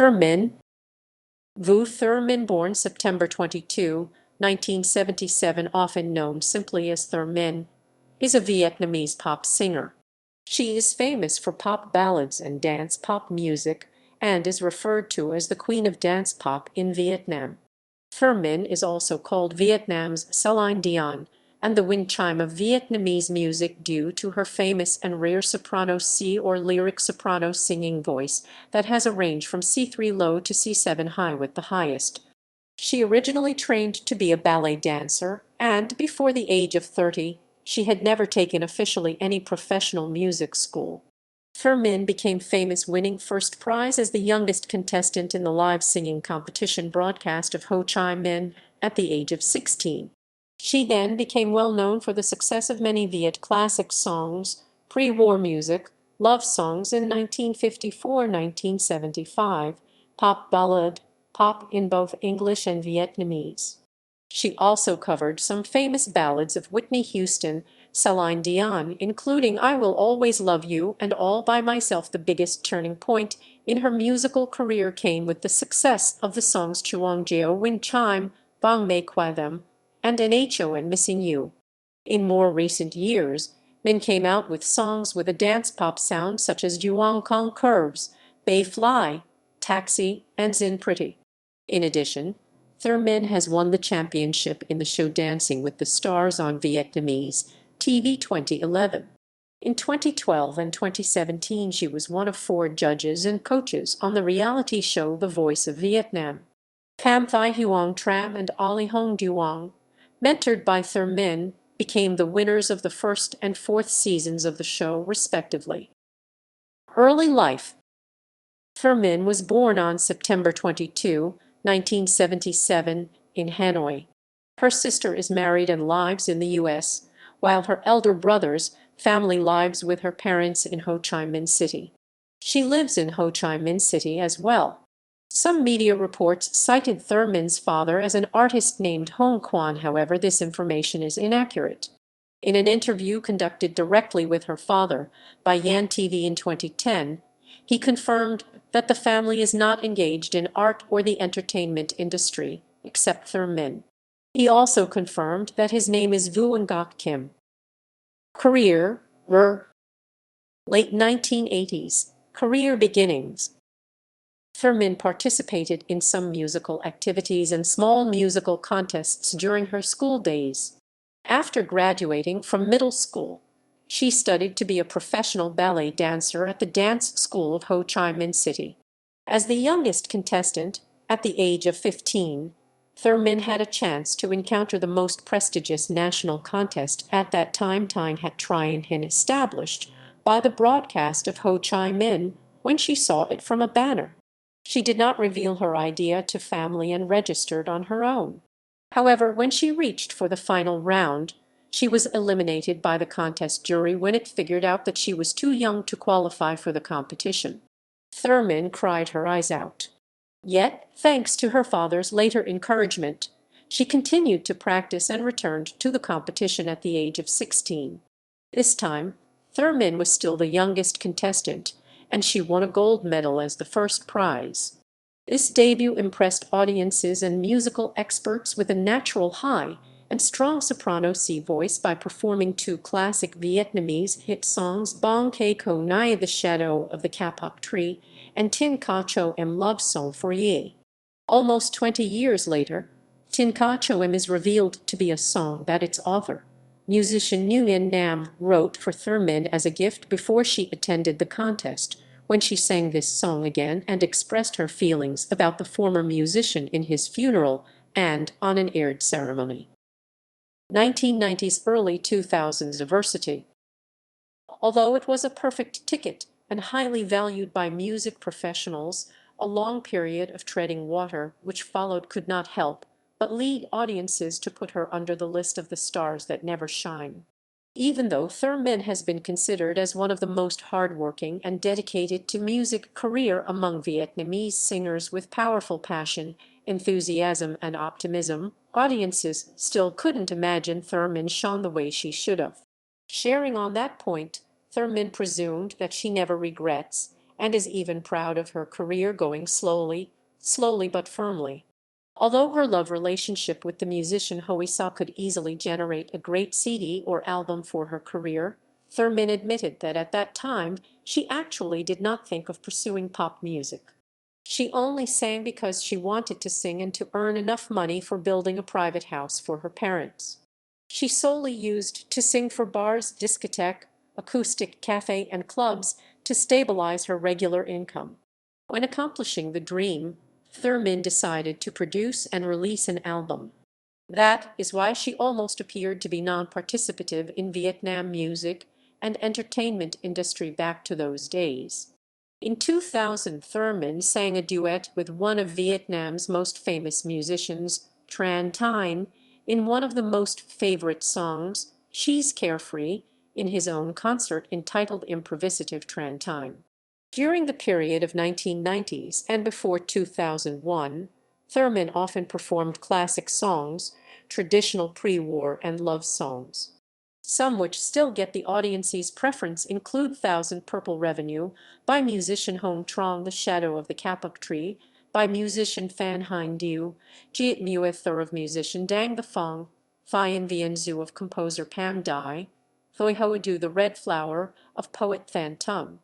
Thu Minh, Vu Thu Minh, born September 22, 1977, often known simply as Thu Minh, is a Vietnamese pop singer. She is famous for pop ballads and dance pop music and is referred to as the Queen of Dance Pop in Vietnam. Thu Minh is also called Vietnam's Celine Dion and the wind chime of Vietnamese music due to her famous and rare soprano C or lyric soprano singing voice that has a range from C3 low to C7 high with the highest. She originally trained to be a ballet dancer, and before the age of 30, she had never taken officially any professional music school. Thu Minh became famous winning first prize as the youngest contestant in the live singing competition broadcast of Ho Chi Minh at the age of 16. She then became well known for the success of many Viet classic songs, pre-war music, love songs in 1954-1975, pop ballad, pop in both English and Vietnamese. She also covered some famous ballads of Whitney Houston, Celine Dion, including I Will Always Love You and All by Myself. The biggest turning point in her musical career came with the success of the songs Chuông Geo Wind Chime, Bóng Mê Qua Them, and Nho and Missing You. In more recent years, Min came out with songs with a dance pop sound such as Duong Kong Curves, Bay Fly, Taxi, and Zin Pretty. In addition, Thu Minh has won the championship in the show Dancing with the Stars on Vietnamese TV 2011. In 2012 and 2017, she was one of 4 judges and coaches on the reality show The Voice of Vietnam. Cam Thai Huong Tram and Ali Hong Duong, mentored by Thu Minh, became the winners of the first and fourth seasons of the show, respectively. Early life. Thu Minh was born on September 22, 1977, in Hanoi. Her sister is married and lives in the U.S., while her elder brother's family lives with her parents in Ho Chi Minh City. She lives in Ho Chi Minh City as well. Some media reports cited Thu Minh's father as an artist named Hong Quan. However, this information is inaccurate. In an interview conducted directly with her father by Yan TV in 2010, he confirmed that the family is not engaged in art or the entertainment industry, except Thu Minh. He also confirmed that his name is Vu Ngoc Kim. Career, late 1980s, career beginnings. Thu Minh participated in some musical activities and small musical contests during her school days. After graduating from middle school, she studied to be a professional ballet dancer at the Dance School of Ho Chi Minh City. As the youngest contestant, at the age of 15, Thu Minh had a chance to encounter the most prestigious national contest at that time, Tine Hat Trien Hin, established by the broadcast of Ho Chi Minh when she saw it from a banner. She did not reveal her idea to family and registered on her own. However, when she reached for the final round, she was eliminated by the contest jury when it figured out that she was too young to qualify for the competition. Thu Minh cried her eyes out. Yet, thanks to her father's later encouragement, she continued to practice and returned to the competition at the age of 16. This time, Thu Minh was still the youngest contestant, and she won a gold medal as the first prize. This debut impressed audiences and musical experts with a natural high and strong soprano C voice by performing 2 classic Vietnamese hit songs, Bong Kê Ko Nai, The Shadow of the Kapok Tree, and Tin Ka Cho Em, Love Song for Ye. Almost 20 years later, Tin Ka Cho Em is revealed to be a song that its author, musician Nguyen Nam, wrote for Thu Minh as a gift before she attended the contest, when she sang this song again and expressed her feelings about the former musician in his funeral and on an aired ceremony. 1990s, early 2000s diversity. Although it was a perfect ticket and highly valued by music professionals, a long period of treading water which followed could not help but lead audiences to put her under the list of the stars that never shine. Even though Thu Minh has been considered as one of the most hardworking and dedicated to music career among Vietnamese singers with powerful passion, enthusiasm, and optimism, audiences still couldn't imagine Thu Minh shone the way she should have. Sharing on that point, Thu Minh presumed that she never regrets and is even proud of her career going slowly but firmly. Although her love relationship with the musician Hoisa could easily generate a great CD or album for her career, Thurman admitted that at that time she actually did not think of pursuing pop music. She only sang because she wanted to sing and to earn enough money for building a private house for her parents. She solely used to sing for bars, discotheque, acoustic cafe, and clubs to stabilize her regular income. When accomplishing the dream, Thurman decided to produce and release an album. That is why she almost appeared to be non-participative in Vietnam music and entertainment industry back to those days. In 2000, Thurman sang a duet with one of Vietnam's most famous musicians, Tran Thien, in one of the most favorite songs, She's Carefree, in his own concert entitled Improvisative Tran Thien. During the period of 1990s and before 2001, Thurman often performed classic songs, traditional pre-war and love songs. Some which still get the audience's preference include Thousand Purple Revenue by musician Hong Trong, The Shadow of the Kapok Tree by musician Phan Hein Du, Jiet Mue Thur of musician Dang the Fong, Thien Vien Zu of composer Pam Dai, Thoi Hoa Du The Red Flower of poet Than Tum.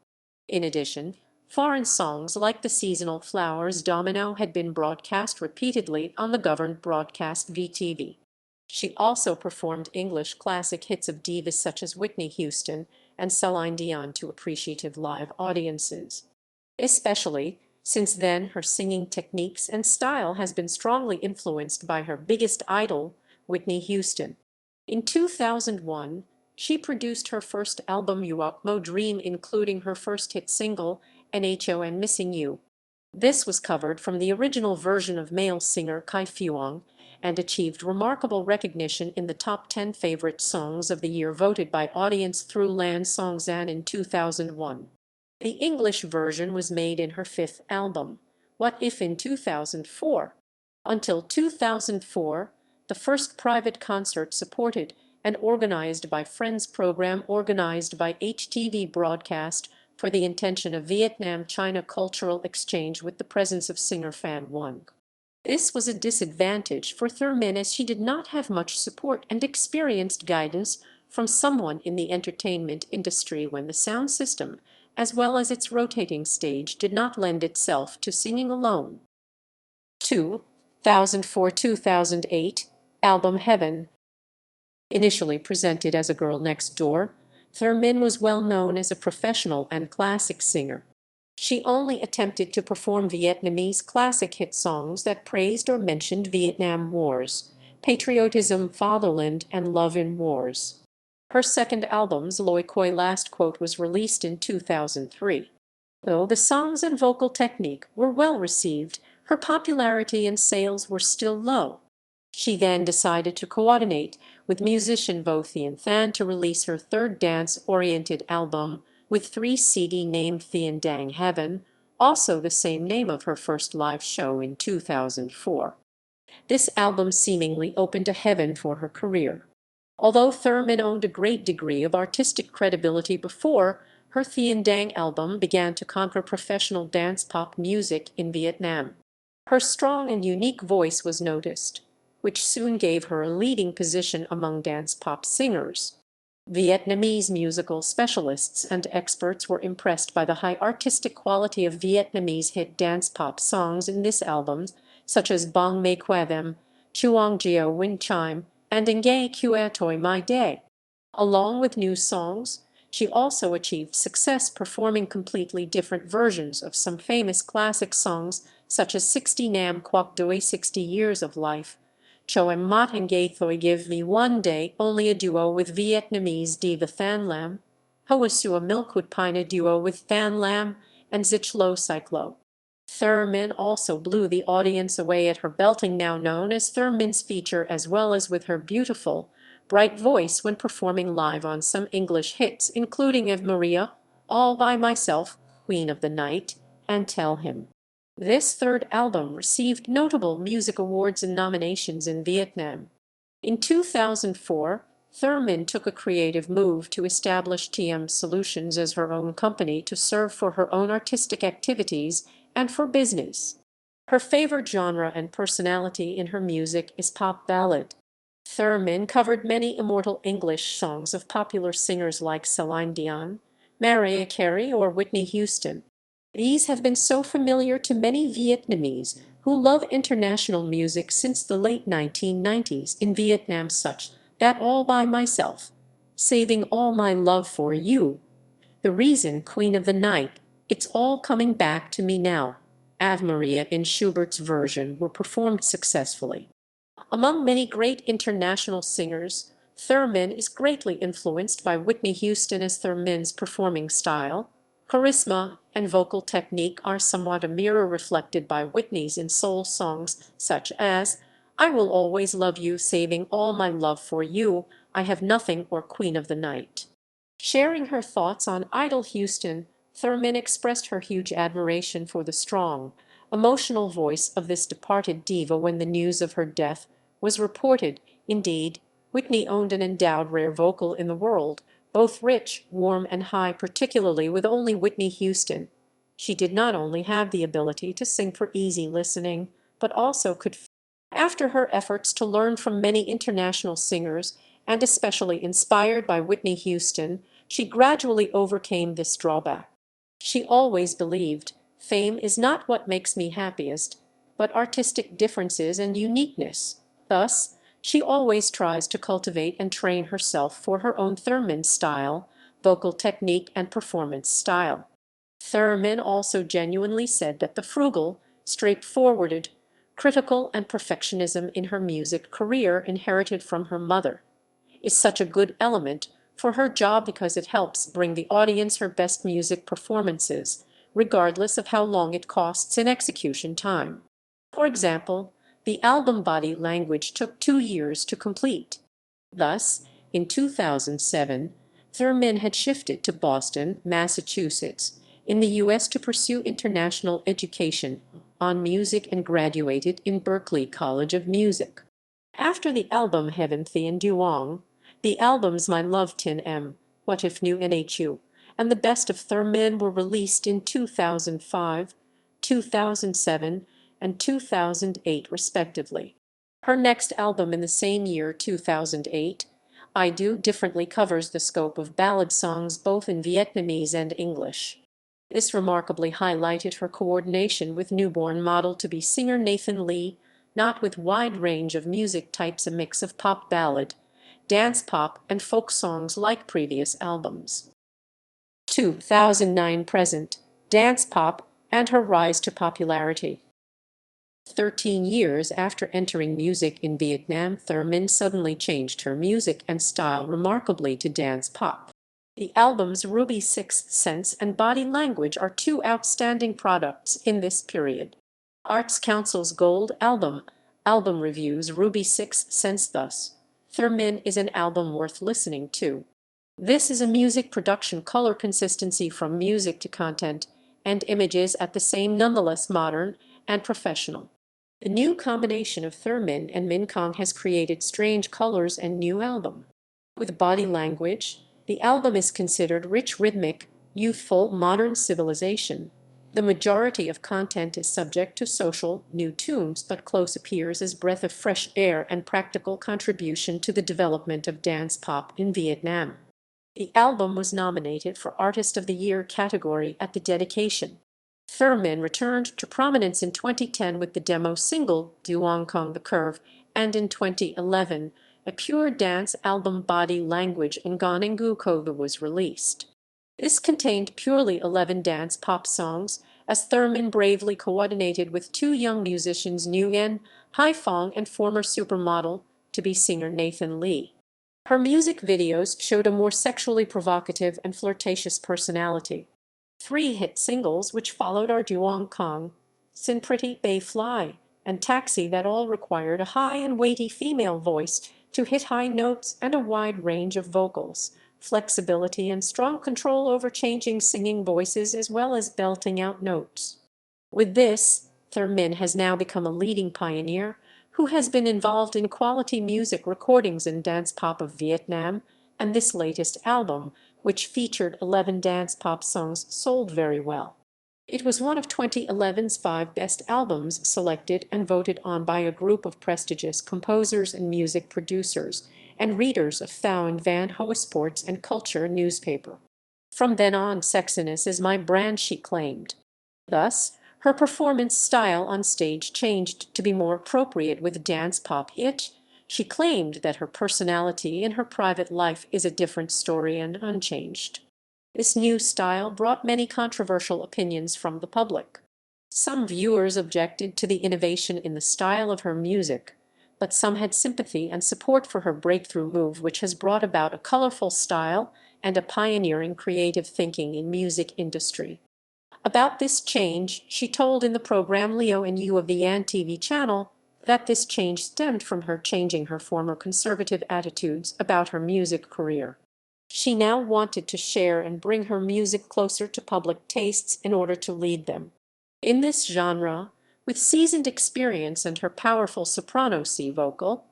In addition, foreign songs like The Seasonal Flowers Domino had been broadcast repeatedly on the governed broadcast VTV. She also performed English classic hits of divas such as Whitney Houston and Celine Dion to appreciative live audiences. Especially since then, her singing techniques and style has been strongly influenced by her biggest idol, Whitney Houston. In 2001, she produced her first album Yuok Mo Dream, including her first hit single, Nho and Missing You. This was covered from the original version of male singer Kai Phuong and achieved remarkable recognition in the top 10 favorite songs of the year voted by audience through Lan Song Zan in 2001. The English version was made in her fifth album, What If, in 2004. Until 2004, the first private concert supported and organized by Friends program organized by HTV broadcast for the intention of Vietnam-China cultural exchange with the presence of singer Phan Nguyen. This was a disadvantage for Thurman as she did not have much support and experienced guidance from someone in the entertainment industry when the sound system, as well as its rotating stage, did not lend itself to singing alone. 2004-2008 album Heaven. Initially presented as a girl next door, Thurman was well known as a professional and classic singer. She only attempted to perform Vietnamese classic hit songs that praised or mentioned Vietnam wars, patriotism, fatherland, and love in wars. Her second album's Loi Khoi Last Quote was released in 2003. Though the songs and vocal technique were well received, her popularity and sales were still low. She then decided to coordinate with musician Vo Thien Than to release her third dance-oriented album with 3 CD named Thien Dang Heaven, also the same name of her first live show in 2004. This album seemingly opened a heaven for her career. Although Thurman owned a great degree of artistic credibility before her Thien Dang album began to conquer professional dance pop music in Vietnam, her strong and unique voice was noticed, which soon gave her a leading position among dance pop singers. Vietnamese musical specialists and experts were impressed by the high artistic quality of Vietnamese hit dance pop songs in this album, such as Bóng Mê Qua Them, Chuông Gio Win Chime, and Ngay Qua Toi My Day. Along with new songs, she also achieved success performing completely different versions of some famous classic songs such as 60 Nam Quoc Doi 60 Years of Life, Cho Em Mot Ngay Thoi Give Me One Day, only a duo with Vietnamese diva Than Lam, Hoa Sua Milkwood Pine, a duo with Than Lam, and Zich Lo Cyclo. Thurman also blew the audience away at her belting, now known as Thurman's feature, as well as with her beautiful, bright voice when performing live on some English hits, including Ave Maria, All by Myself, Queen of the Night, and Tell Him. This third album received notable music awards and nominations in Vietnam. In 2004, Thu Minh took a creative move to establish TM Solutions as her own company to serve for her own artistic activities and for business. Her favorite genre and personality in her music is pop ballad. Thu Minh covered many immortal English songs of popular singers like Celine Dion, Mariah Carey, or Whitney Houston. These have been so familiar to many Vietnamese who love international music since the late 1990s in Vietnam, such that All by Myself, Saving All My Love for You, The Reason, Queen of the Night, It's All Coming Back to Me Now, Ave Maria in Schubert's version were performed successfully. Among many great international singers, Thu Minh is greatly influenced by Whitney Houston, as Thu Minh's performing style, charisma, and vocal technique are somewhat a mirror reflected by Whitney's in soul songs such as I Will Always Love You, Saving All My Love for You, I Have Nothing, or Queen of the Night. Sharing her thoughts on Idol Houston, Thu Minh expressed her huge admiration for the strong, emotional voice of this departed diva when the news of her death was reported. Indeed, Whitney owned an endowed rare vocal in the world, both rich, warm, and high, particularly with only Whitney Houston. She did not only have the ability to sing for easy listening, but also could. After her efforts to learn from many international singers, and especially inspired by Whitney Houston, she gradually overcame this drawback. She always believed, fame is not what makes me happiest, but artistic differences and uniqueness. Thus, she always tries to cultivate and train herself for her own Thu Minh style, vocal technique, and performance style. Thu Minh also genuinely said that the frugal, straightforward, critical, and perfectionism in her music career inherited from her mother is such a good element for her job because it helps bring the audience her best music performances, regardless of how long it costs in execution time. For example, the album Body Language took 2 years to complete. Thus, in 2007, Thu Minh had shifted to Boston, Massachusetts, in the U.S. to pursue international education on music and graduated in Berklee College of Music. After the album Heaven Thien Duong, the albums My Love Tin M, What If New Nhu, and The Best of Thu Minh were released in 2005, 2007, and 2008 respectively. Her next album in the same year, 2008, I Do Differently, covers the scope of ballad songs both in Vietnamese and English. This remarkably highlighted her coordination with newborn model-to-be singer Nathan Lee, not with wide range of music types, a mix of pop ballad, dance pop, and folk songs like previous albums. 2009 present, dance pop, and her rise to popularity. 13 years after entering music in Vietnam, Thu Minh suddenly changed her music and style remarkably to dance pop. The albums Ruby Sixth Sense and Body Language are two outstanding products in this period. Arts Council's Gold Album reviews Ruby Sixth Sense thus: Thu Minh is an album worth listening to. This is a music production color consistency from music to content and images at the same, nonetheless modern and professional. The new combination of Thu Minh and Minh Cong has created strange colors and new album. With Body Language, the album is considered rich, rhythmic, youthful, modern civilization. The majority of content is subject to social, new tunes, but close appears as breath of fresh air and practical contribution to the development of dance pop in Vietnam. The album was nominated for Artist of the Year category at the dedication. Thu Minh returned to prominence in 2010 with the demo single Duong Kong the Curve, and in 2011, a pure dance album Body Language and Gon Ngu Koga was released. This contained purely 11 dance pop songs, as Thu Minh bravely coordinated with two young musicians Nguyen Hai Phong and former supermodel-to-be singer Nathan Lee. Her music videos showed a more sexually provocative and flirtatious personality. 3 hit singles which followed are Duong Kong, Sin Pretty Bay Fly, and Taxi that all required a high and weighty female voice to hit high notes and a wide range of vocals, flexibility, and strong control over changing singing voices as well as belting out notes. With this, Thu Minh has now become a leading pioneer who has been involved in quality music recordings and dance pop of Vietnam, and this latest album, which featured 11 dance pop songs, sold very well. It was one of 2011's 5 best albums selected and voted on by a group of prestigious composers and music producers and readers of Thao and Van Hoa Sports and Culture newspaper. From then on, sexiness is my brand, she claimed. Thus, her performance style on stage changed to be more appropriate with dance pop hit. She claimed that her personality in her private life is a different story and unchanged. This new style brought many controversial opinions from the public. Some viewers objected to the innovation in the style of her music, but some had sympathy and support for her breakthrough move, which has brought about a colorful style and a pioneering creative thinking in music industry. About this change, she told in the program Leo and You of the Yan TV channel that this change stemmed from her changing her former conservative attitudes about her music career. She now wanted to share and bring her music closer to public tastes in order to lead them. In this genre, with seasoned experience and her powerful soprano C vocal,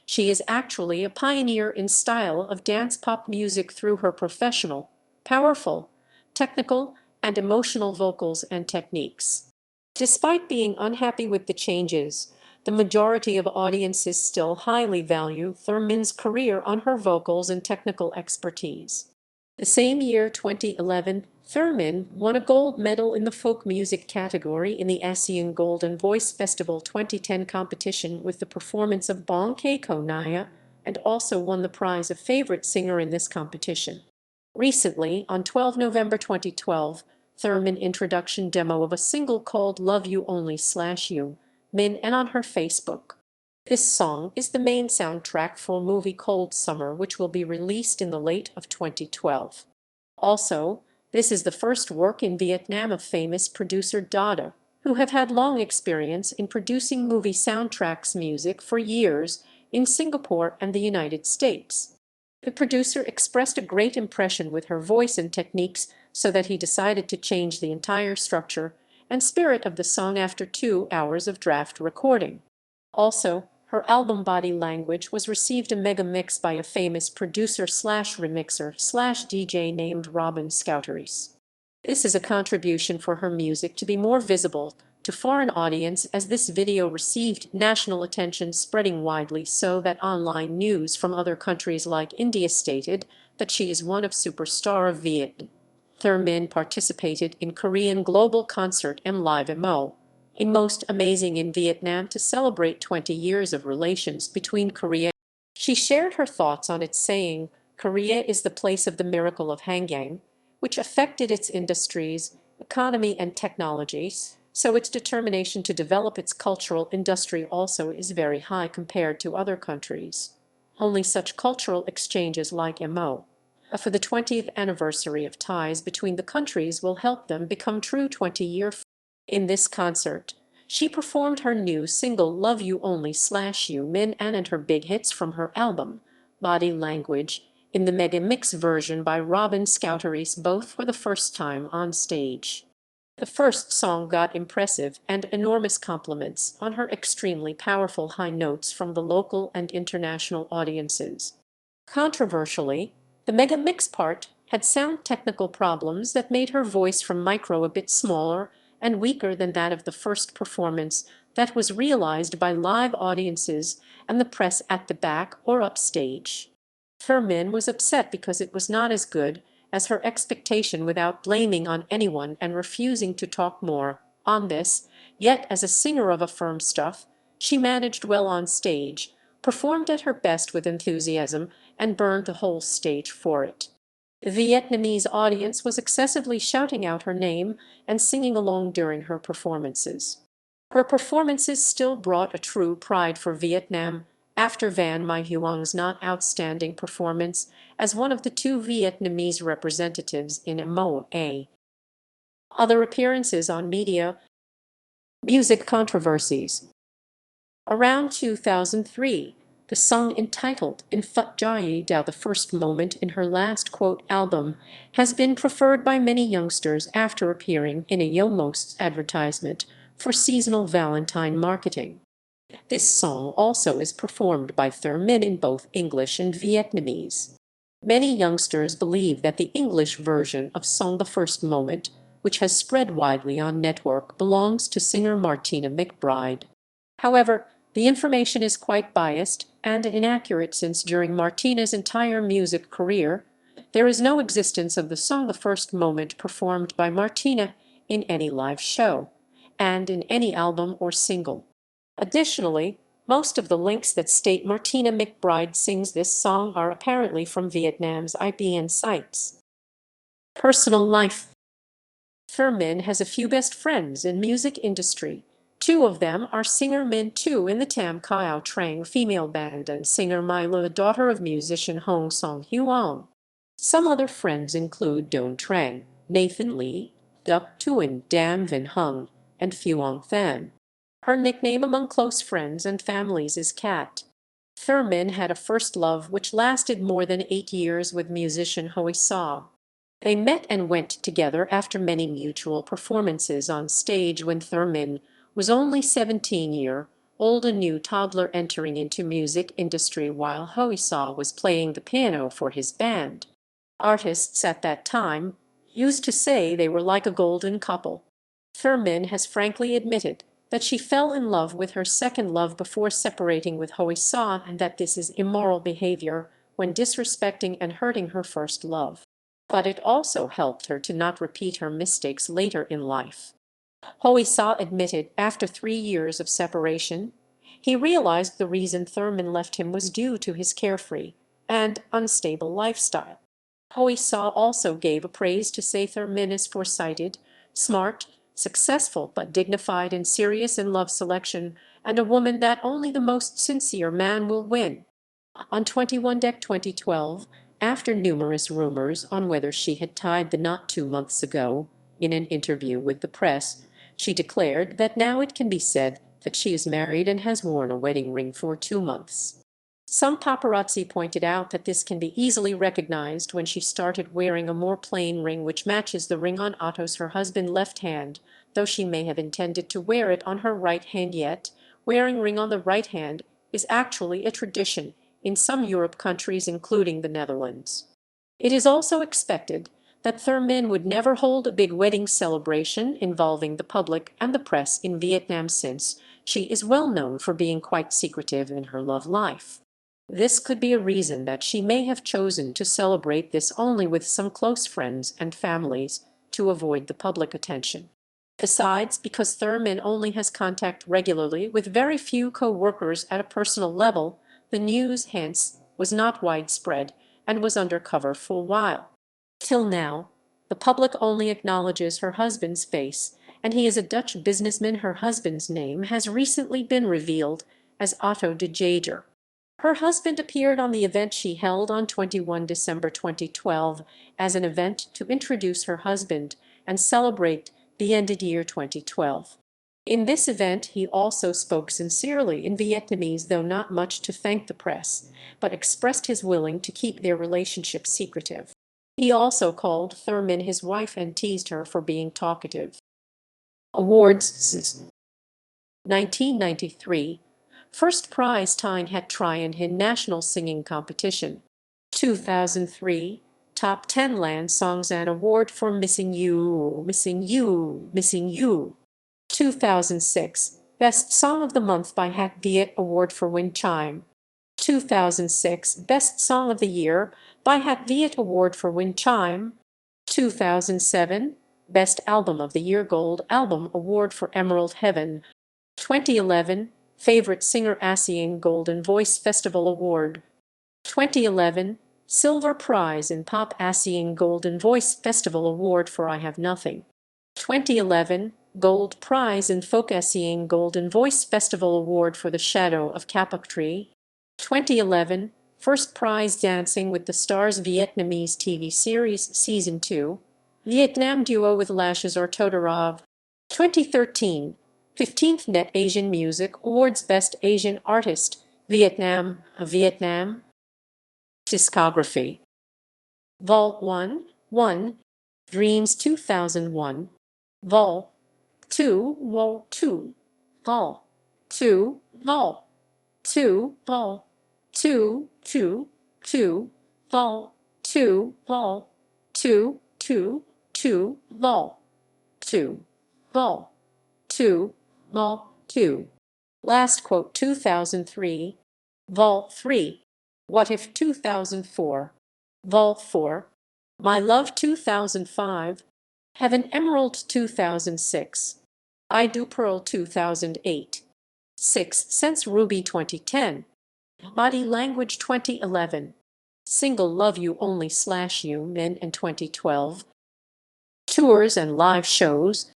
she is actually a pioneer in style of dance pop music through her professional, powerful, technical, and emotional vocals and techniques. Despite being unhappy with the changes, the majority of audiences still highly value Thu Minh's career on her vocals and technical expertise. The same year, 2011, Thu Minh won a gold medal in the folk music category in the ASEAN Golden Voice Festival 2010 competition with the performance of Bóng Ko Naya, and also won the prize of favorite singer in this competition. Recently, on 12 November 2012, Thu Minh introduction demo of a single called Love You Only/You Min and on her Facebook. This song is the main soundtrack for movie Cold Summer, which will be released in the late of 2012. Also, this is the first work in Vietnam of famous producer Dada, who have had long experience in producing movie soundtracks music for years in Singapore and the United States. The producer expressed a great impression with her voice and techniques, so that he decided to change the entire structure and spirit of the song after 2 hours of draft recording. Also, her album Body Language was received a mega mix by a famous producer/remixer/DJ named Robin Scouteris. This is a contribution for her music to be more visible to foreign audience, as this video received national attention, spreading widely so that online news from other countries like India stated that she is one of superstar of Viet. Thu Minh participated in Korean global concert and live MO, a most amazing in Vietnam to celebrate 20 years of relations between Korea. She shared her thoughts on it, saying, "Korea is the place of the miracle of Hanggang, which affected its industries, economy, and technologies, so its determination to develop its cultural industry also is very high compared to other countries. Only such cultural exchanges like MO for the 20th anniversary of ties between the countries will help them become true 20-year." In this concert, she performed her new single Love You Only/You Min and her big hits from her album, Body Language, in the mega mix version by Robin Scouteris, both for the first time on stage. The first song got impressive and enormous compliments on her extremely powerful high notes from the local and international audiences. Controversially, the mega mix part had sound technical problems that made her voice from micro a bit smaller and weaker than that of the first performance that was realized by live audiences and the press at the back or upstage. Thu Minh was upset because it was not as good as her expectation, without blaming on anyone and refusing to talk more on this, yet as a singer of a firm stuff, she managed well on stage, performed at her best with enthusiasm, and burned the whole stage for it. The Vietnamese audience was excessively shouting out her name and singing along during her performances. Her performances still brought a true pride for Vietnam after Van Mai Huong's not outstanding performance as one of the 2 Vietnamese representatives in MOA. Other appearances on media. Music controversies. Around 2003, the song entitled In Phut Jai Dao, the first moment in her last quote album, has been preferred by many youngsters after appearing in a Yomos advertisement for seasonal Valentine marketing. This song also is performed by Thu Minh in both English and Vietnamese. Many youngsters believe that the English version of Song the First Moment, which has spread widely on network, belongs to singer Martina McBride. However, the information is quite biased and inaccurate since during Martina's entire music career, there is no existence of the Song the First Moment performed by Martina in any live show, and in any album or single. Additionally, most of the links that state Martina McBride sings this song are apparently from Vietnam's IPN sites. Personal life. Thu Minh has a few best friends in music industry. Two of them are singer Min Tu in the Tam Kiao Trang female band and singer Mai Lu, daughter of musician Hong Song Huang. Some other friends include Don Trang, Nathan Lee, Duc Tuan, Dam Vin Hung, and Phuong Than. Her nickname among close friends and families is Cat. Thu Minh had a first love which lasted more than 8 years with musician Hoi Sa. They met and went together after many mutual performances on stage when Thu Minh was only 17-year-old, a new toddler entering into music industry while Hoi Sa was playing the piano for his band. Artists at that time used to say they were like a golden couple. Thu Minh has frankly admitted that she fell in love with her second love before separating with Hoi Sa and that this is immoral behavior when disrespecting and hurting her first love. But it also helped her to not repeat her mistakes later in life. Hoi Sa admitted after 3 years of separation, he realized the reason Thu Minh left him was due to his carefree and unstable lifestyle. Hoi Sa also gave a praise to say Thu Minh is foresighted, smart, successful but dignified and serious in love selection, and a woman that only the most sincere man will win. On 21 Dec 2012, after numerous rumors on whether she had tied the knot 2 months ago, in an interview with the press, she declared that now it can be said that she is married and has worn a wedding ring for 2 months. Some paparazzi pointed out that this can be easily recognized when she started wearing a more plain ring which matches the ring on Otto's her husband left hand, though she may have intended to wear it on her right hand yet. Wearing ring on the right hand is actually a tradition in some Europe countries including the Netherlands. It is also expected that Thu Minh would never hold a big wedding celebration involving the public and the press in Vietnam since she is well known for being quite secretive in her love life. This could be a reason that she may have chosen to celebrate this only with some close friends and families to avoid the public attention. Besides, because Thu Minh only has contact regularly with very few co-workers at a personal level, the news, hence, was not widespread and was undercover for a while. Till now, the public only acknowledges her husband's face, and he is a Dutch businessman. Her husband's name has recently been revealed as Otto de Jager. Her husband appeared on the event she held on 21 December 2012 as an event to introduce her husband and celebrate the ended year 2012. In this event, he also spoke sincerely in Vietnamese, though not much to thank the press, but expressed his willing to keep their relationship secretive. He also called Thu Minh his wife and teased her for being talkative. Awards. 1993. First prize Tyne Het Tryon in National Singing Competition. 2003. Top 10 Land Songs and Award for Missing You, Missing You, Missing You. 2006. Best Song of the Month by Het Viet Award for Win Chime. 2006. Best Song of the Year by Het Viet Award for Win Chime. 2007. Best Album of the Year Gold Album Award for Emerald Heaven. 2011. Favorite Singer ASEAN Golden Voice Festival Award. 2011. Silver Prize in Pop ASEAN Golden Voice Festival Award for I Have Nothing. 2011. Gold Prize in Folk ASEAN Golden Voice Festival Award for The Shadow of Capoc Tree. 2011. First Prize Dancing with the Stars Vietnamese TV Series Season 2. Vietnam Duo with Lashes or Todorov. 2013. 15th Net Asian Music Awards Best Asian Artist, Vietnam, Vietnam. Discography. Vol. 1, Dreams 2001. Vol. 2, Vol. 2, Vol. two, vol, two, vol, two, two, two, vol, two, vol, two, two, two, vol, two, vol, two, vol, two. Last quote 2003, vol 3. What if 2004? Vol 4. My Love 2005. Heaven Emerald 2006. I Do Pearl 2008. Sixth Sense Ruby 2010. Body Language 2011. Single Love You Only / You Men in 2012. Tours and live shows.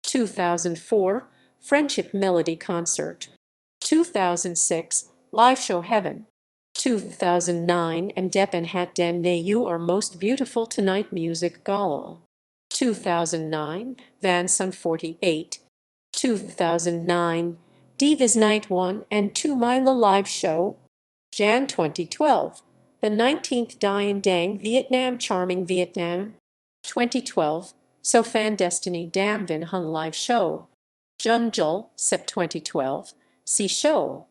2004 Friendship Melody Concert. 2006 Live Show Heaven. 2009 and Depp and Hat Den Ne You Are Most Beautiful Tonight Music Gala. 2009 Van Sun 48. 2009 Divas Night 1 and 2 Mila Live Show. Jan 2012 The 19th Dien Dang Vietnam Charming Vietnam. 2012 So Fan Destiny Dam Vin Hun Live Show. Junjul Sep 2012 See Show.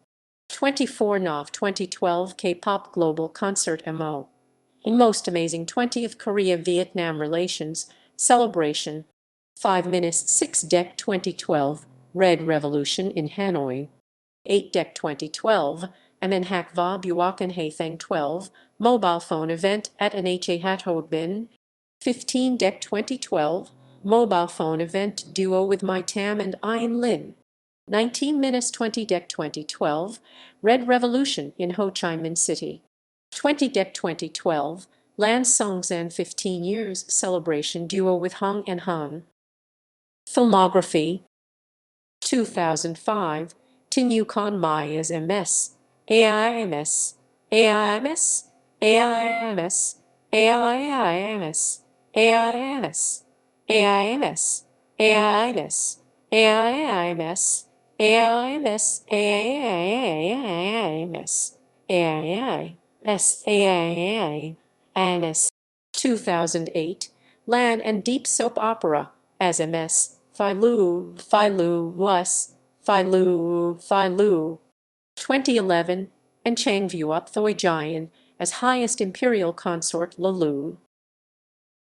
24 Nov 2012 K-Pop Global Concert MO. In Most Amazing 20th Korea-Vietnam Relations Celebration. 5 Minutes 6 Deck 2012 Red Revolution in Hanoi. 8 Deck 2012 Amen Hak Va Buakan Hathang 12 Mobile Phone Event at NHA Hat Ho Bin. 15 Deck 2012 Mobile Phone Event Duo with My Tam and Ian Lin. 19 minutes 20 Deck 2012 Red Revolution in Ho Chi Minh City. 20 Deck 2012 Lan Song Zan 15 Years Celebration Duo with Hong and Han. Filmography. 2005 Tin Yukon Maya's MS. AIMS. AIMS. AIMS. AIMS. AIMS. AIMS. AIMS. AIMS. AIMS. AIMS. AIMS. AIMS. 2008 Lan and Deep Soap Opera as MS. Phi Lu, Phi Lu, Was, Phi Lu, Phi Lu. 2011 and Chang Vuop Thoi Jian as Highest Imperial Consort La Lu.